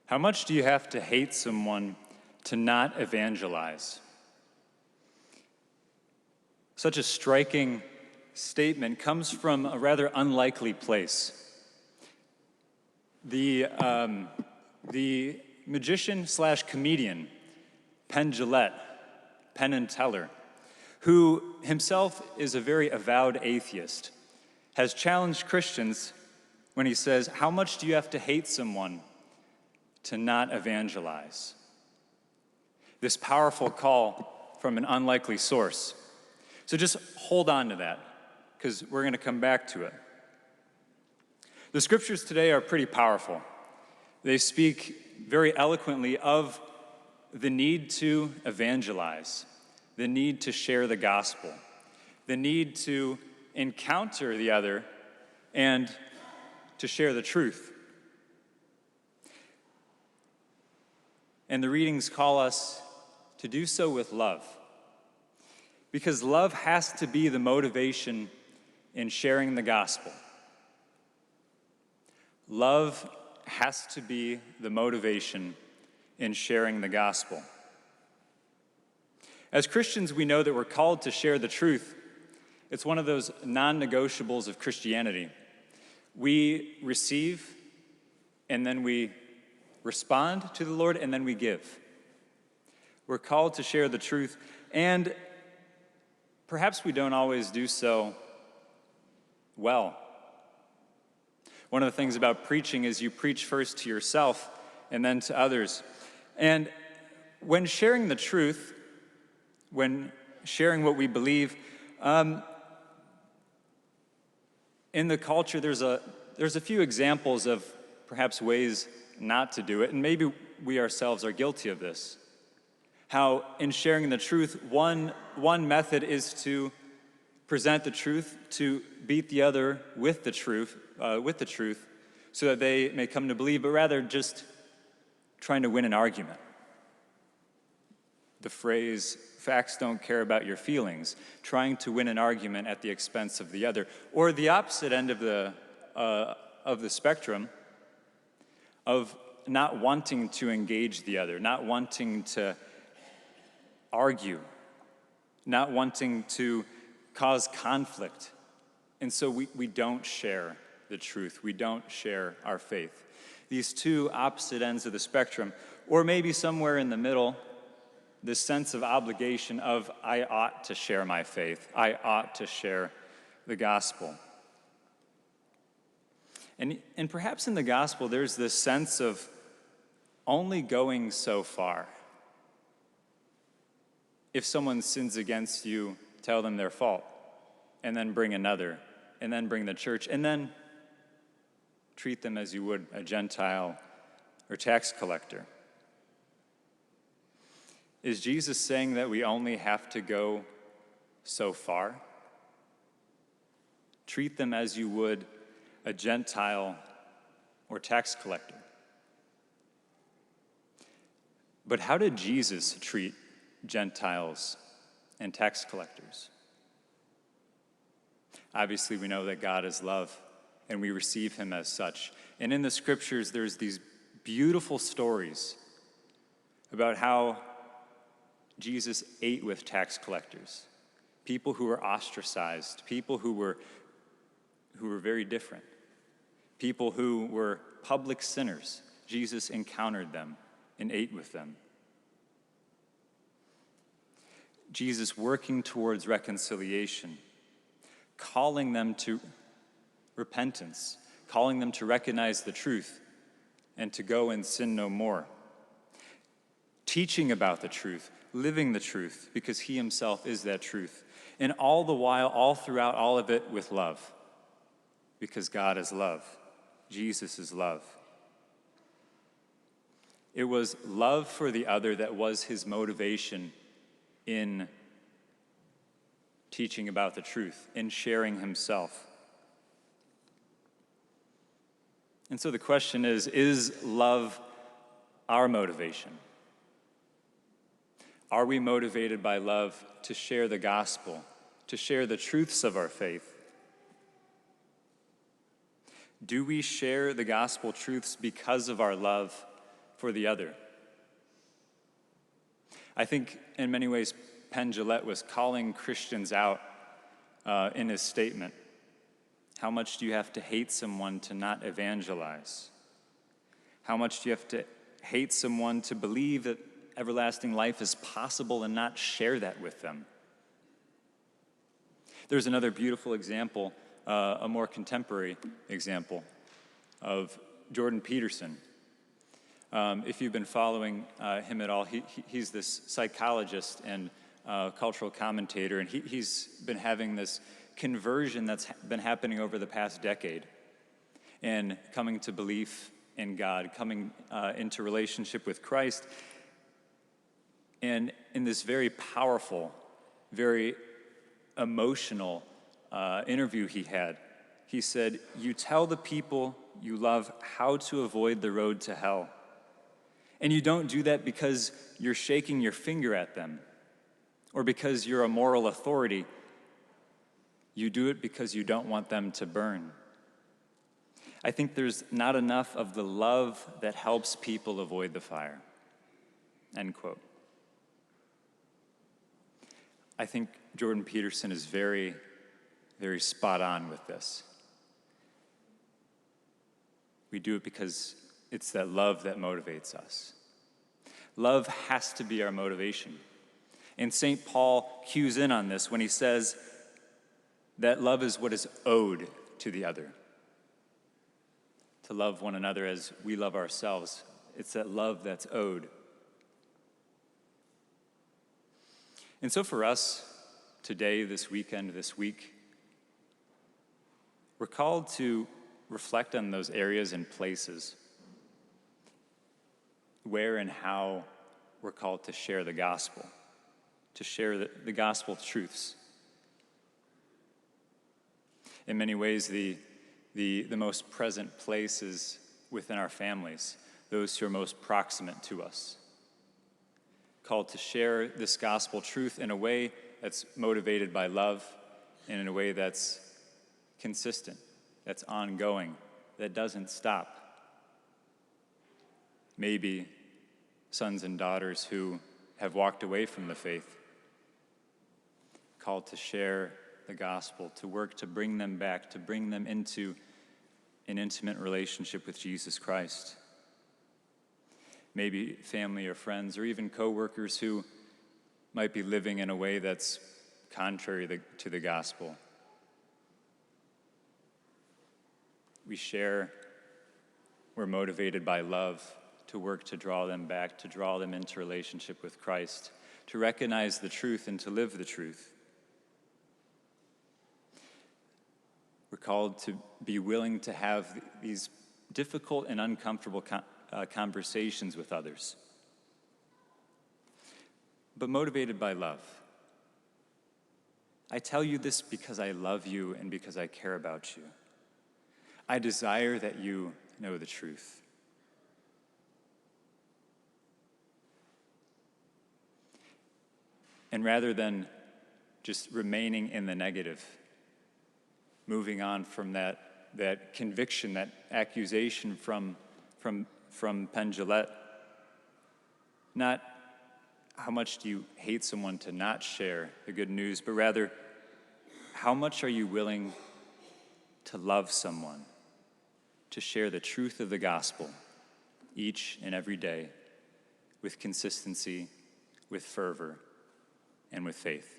How much do you have to hate someone to not evangelize? Such a striking statement comes from a rather unlikely place. The magician/comedian Penn and Teller, who himself is a very avowed atheist, has challenged Christians when he says, "How much do you have to hate someone to not evangelize?" This powerful call from an unlikely source. So just hold on to that, because we're going to come back to it. The scriptures today are pretty powerful. They speak very eloquently of the need to evangelize, the need to share the gospel, the need to encounter the other and to share the truth. And the readings call us to do so with love, because love has to be the motivation in sharing the gospel. Love has to be the motivation in sharing the gospel. As Christians, we know that we're called to share the truth. It's one of those non-negotiables of Christianity. We receive, and then we respond to the Lord, and then we give. We're called to share the truth, and perhaps we don't always do so well. One of the things about preaching is you preach first to yourself and then to others. And when sharing the truth, when sharing what we believe, in the culture there's a few examples of perhaps ways not to do it, and maybe we ourselves are guilty of this. How in sharing the truth, one method is to present the truth, to beat the other with the truth, so that they may come to believe, but rather just trying to win an argument. The phrase, "facts don't care about your feelings," trying to win an argument at the expense of the other. Or the opposite end of the spectrum, of not wanting to engage the other, not wanting to argue, not wanting to cause conflict. And so we don't share the truth. We don't share our faith. These two opposite ends of the spectrum, or maybe somewhere in the middle, this sense of obligation of, I ought to share my faith. I ought to share the gospel. And perhaps in the gospel, there's this sense of only going so far. If someone sins against you, tell them their fault, and then bring another, and then bring the church, and then treat them as you would a Gentile or tax collector. Is Jesus saying that we only have to go so far? Treat them as you would a Gentile or tax collector. But how did Jesus treat Gentiles and tax collectors? Obviously, we know that God is love, and we receive him as such. And in the scriptures, there's these beautiful stories about how Jesus ate with tax collectors, people who were ostracized, people who were very different, people who were public sinners. Jesus encountered them and ate with them. Jesus working towards reconciliation, calling them to repentance, calling them to recognize the truth and to go and sin no more. Teaching about the truth, living the truth, because he himself is that truth. And all the while, all throughout all of it, with love, because God is love. Jesus is love. It was love for the other that was his motivation in teaching about the truth, in sharing himself. And so the question is love our motivation? Are we motivated by love to share the gospel, to share the truths of our faith? Do we share the gospel truths because of our love for the other. I think in many ways, Penn Jillette was calling Christians out in his statement. How much do you have to hate someone to not evangelize? How much do you have to hate someone to believe that everlasting life is possible and not share that with them? There's another beautiful example, a more contemporary example of Jordan Peterson. If you've been following him at all, he's this psychologist and cultural commentator, and he's been having this conversion that's been happening over the past decade and coming to belief in God, coming into relationship with Christ. And in this very powerful, very emotional interview he had, he said, "You tell the people you love how to avoid the road to hell. And you don't do that because you're shaking your finger at them or because you're a moral authority. You do it because you don't want them to burn." I think there's not enough of the love that helps people avoid the fire. End quote. I think Jordan Peterson is very, very spot on with this. We do it because it's that love that motivates us. Love has to be our motivation. And St. Paul cues in on this when he says that love is what is owed to the other. To love one another as we love ourselves. It's that love that's owed. And so for us, today, this weekend, this week, we're called to reflect on those areas and places where and how we're called to share the gospel, to share the gospel truths. In many ways, the most present place is within our families, those who are most proximate to us. Called to share this gospel truth in a way that's motivated by love and in a way that's consistent, that's ongoing, that doesn't stop. Maybe sons and daughters who have walked away from the faith, called to share the gospel, to work to bring them back, to bring them into an intimate relationship with Jesus Christ. Maybe family or friends or even coworkers who might be living in a way that's contrary to the gospel. We're motivated by love to work to draw them back, to draw them into relationship with Christ, to recognize the truth and to live the truth. We're called to be willing to have these difficult and uncomfortable conversations with others, but motivated by love. I tell you this because I love you and because I care about you. I desire that you know the truth. And rather than just remaining in the negative, moving on from that conviction, that accusation from Penn Jillette, not how much do you hate someone to not share the good news, but rather, how much are you willing to love someone, to share the truth of the gospel each and every day with consistency, with fervor, and with faith.